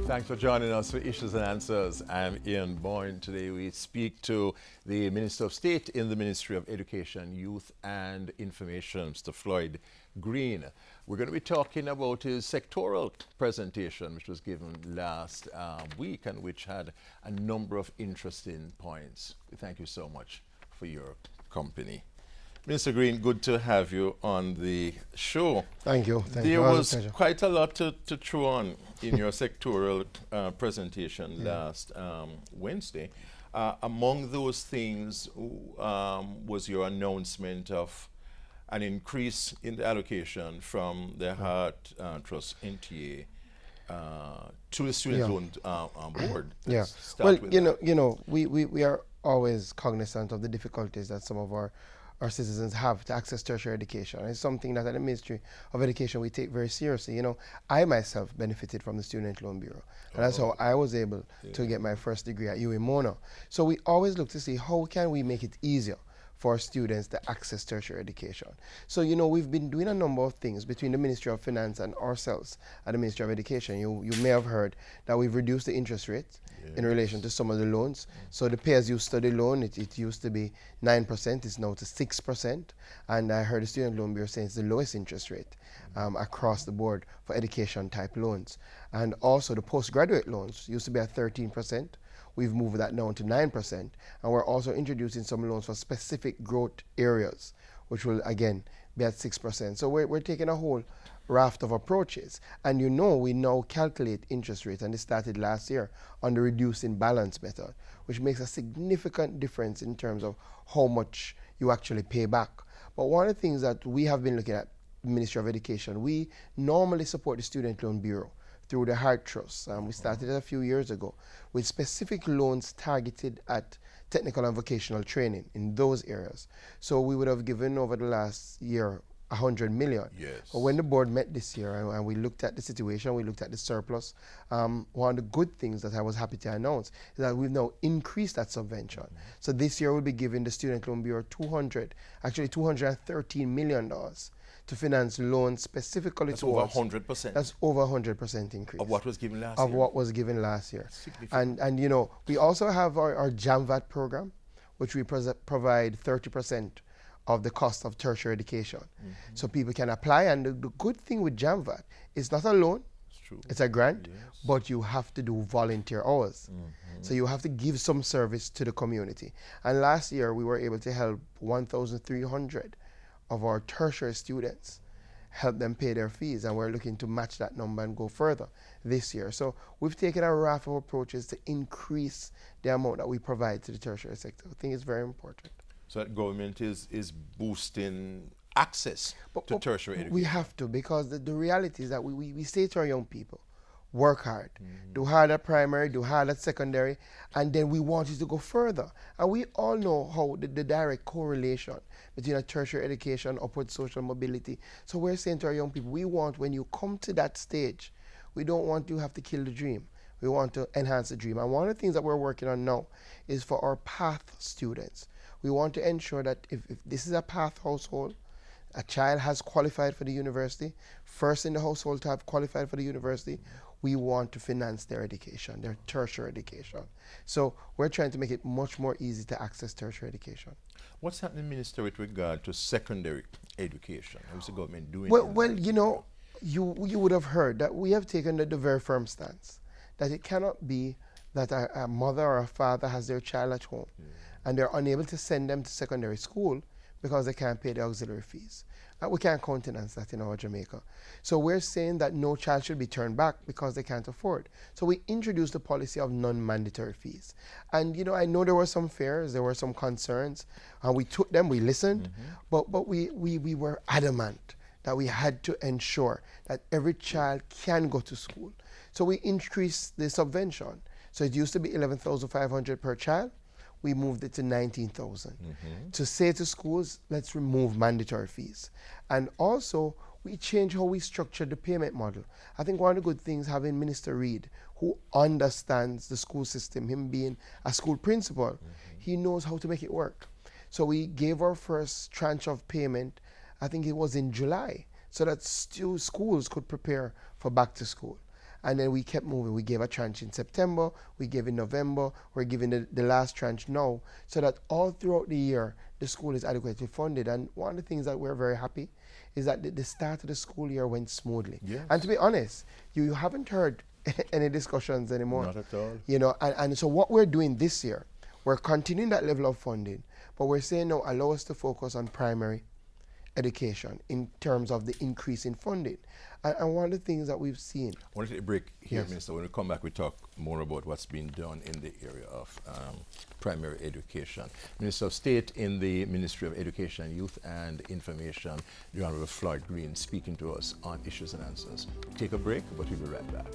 Thanks for joining us for Issues and Answers. I'm Ian Boyne. Today we speak to the Minister of State in the Ministry of Education, Youth and Information, Mr. Floyd Green. We're going to be talking about his sectoral presentation, which was given last week and which had a number of interesting points. Thank you so much for your company. Mr. Green, good to have you on the show. Thank you. There was quite a lot to chew on in your sectoral presentation last Wednesday. Among those things was your announcement of an increase in the allocation from the Heart Trust NTA to the Student Loan Board. Well, we are always cognizant of the difficulties that some of our citizens have to access tertiary education. It's something that at the Ministry of Education we take very seriously. You know, I myself benefited from the Student Loan Bureau, and that's how I was able to get my first degree at UWI-Mona. So we always look to see how can we make it easier for students to access tertiary education. So, you know, we've been doing a number of things between the Ministry of Finance and ourselves at the Ministry of Education. You may have heard that we've reduced the interest rate in relation to some of the loans. So the pay-as-you-study loan, it used to be 9%, it's now to 6%. And I heard the Student Loan Bureau saying it's the lowest interest rate across the board for education-type loans. And also the postgraduate loans used to be at 13%. We've moved that down to 9%, and we're also introducing some loans for specific growth areas, which will again be at 6%. So we're taking a whole raft of approaches, and you know we now calculate interest rates, and this started last year on the reducing balance method, which makes a significant difference in terms of how much you actually pay back. But one of the things that we have been looking at, the Ministry of Education, we normally support the Student Loan Bureau through the Heart Trust. We started a few years ago with specific loans targeted at technical and vocational training in those areas. So we would have given over the last year 100 million. Yes. But when the board met this year and we looked at the situation, we looked at the surplus, one of the good things that I was happy to announce is that we've now increased that subvention. So this year we'll be giving the Student Loan Bureau $213 million to finance loans specifically towards... That's over 100%. That's over 100% increase. Of what was given last year? Of what was given last year. And you know, we also have our JAMVAT program, which we provide 30% of the cost of tertiary education. So people can apply, and the good thing with JAMVAT is not a loan, it's a grant, but you have to do volunteer hours. So you have to give some service to the community. And last year we were able to help 1,300 of our tertiary students, help them pay their fees, and we're looking to match that number and go further this year. So we've taken a raft of approaches to increase the amount that we provide to the tertiary sector. I think it's very important. So that government is boosting access to tertiary education. We have to, because the reality is that we say to our young people, work hard, do hard at primary, do hard at secondary, and then we want you to go further. And we all know how the direct correlation between a tertiary education, upward social mobility. So we're saying to our young people, we want, when you come to that stage, we don't want you to have to kill the dream. We want to enhance the dream. And one of the things that we're working on now is for our PATH students. We want to ensure that if this is a PATH household, a child has qualified for the university, first in the household to have qualified for the university, we want to finance their education, their tertiary education. So we're trying to make it much more easy to access tertiary education. What's happening, Minister, with regard to secondary education? How's the government doing? Well, you know, you would have heard that we have taken the very firm stance that it cannot be that a mother or a father has their child at home and they're unable to send them to secondary school because they can't pay the auxiliary fees. We can't countenance that in our Jamaica. So we're saying that no child should be turned back because they can't afford. So we introduced the policy of non-mandatory fees. And you know, I know there were some fears, there were some concerns, and we took them, we listened, but we were adamant that we had to ensure that every child can go to school. So we increased the subvention. So it used to be 11,500 per child. We moved it to 19,000. To say to schools, let's remove mandatory fees. And also, we changed how we structured the payment model. I think one of the good things having Minister Reid, who understands the school system, him being a school principal, he knows how to make it work. So we gave our first tranche of payment, I think it was in July, so that schools could prepare for back to school. And then we kept moving. We gave a tranche in September, we gave in November, we're giving the last tranche now, so that all throughout the year, the school is adequately funded. And one of the things that we're very happy is that the start of the school year went smoothly. Yes. And to be honest, you haven't heard any discussions anymore. Not at all. You know, and so what we're doing this year, we're continuing that level of funding, but we're saying now allow us to focus on primary education in terms of the increase in funding. And one of the things that we've seen. I want to take a break here, Yes. Minister. When we come back, we talk more about what's being done in the area of primary education. Minister of State in the Ministry of Education, Youth and Information, the Honorable Floyd Green, speaking to us on Issues and Answers. Take a break, but we'll be right back.